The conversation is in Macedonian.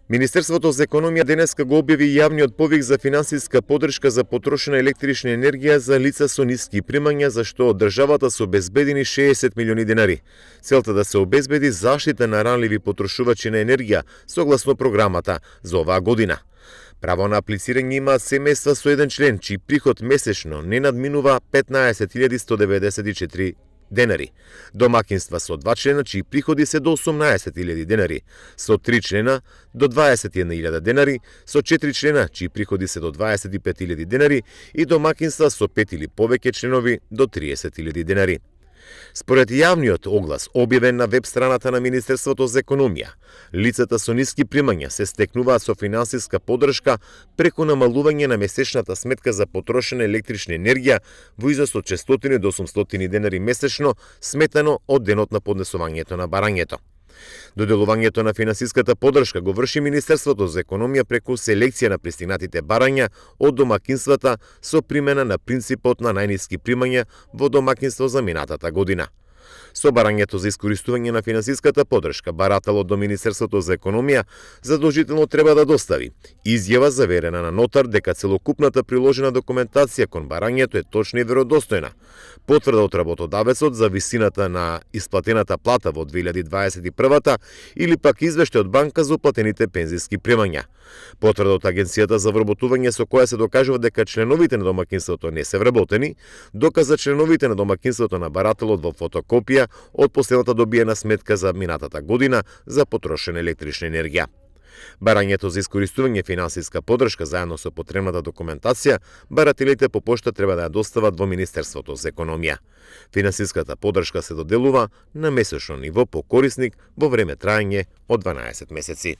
Министерството за економија денеска го објави јавниот повик за финансиска поддршка за потрошена електрична енергија за лица со ниски примања, за што од државата се обезбедени 60 милиони денари. Целта да се обезбеди заштита на ранливи потрошувачи на енергија согласно програмата за оваа година. Право на аплицирање имаат семејства со еден член, чиј приход месечно не надминува 15.194 денари. Домакинства со 2 члена чии приходи се до 18.000 денари, со 3 члена до 21.000 денари, со 4 члена чии приходи се до 25.000 денари и домакинства со 5 или повеќе членови до 30.000 денари. Според јавниот оглас, објавен на веб страната на Министерството за економија, лицата со ниски примања се стекнуваат со финансиска поддршка преку намалување на месечната сметка за потрошена електрична енергија во изnos од 600 до 800 денари месечно, сметано од денот на поднесувањето на барањето. Доделувањето на финансиската поддршка го врши Министерството за економија преку селекција на пристигнатите барања од домакинствата со примена на принципот на најниски примања во домакинство за минатата година. Со барањето за искористување на финансиската поддршка, барателот до Министерството за економија задолжително треба да достави изјава заверена на нотар дека целокупната приложена документација кон барањето е точна и веродостојна, потврда од работодавецот за висината на исплатената плата во 2021 или пак извештај од банка за уплатените пензиски примања, потврда од Агенцијата за вработување со која се докажува дека членовите на домакинството не се вработени, доказ за членовите на домакинството на барателот во фотокопија од последната добиена сметка за минатата година за потрошена електрична енергија. Барањето за искористување финансиска поддршка заедно со потребната документација, барателите по пошта треба да ја достават во Министерството за економија. Финансиската поддршка се доделува на месечно ниво по корисник во време траење од 12 месеци.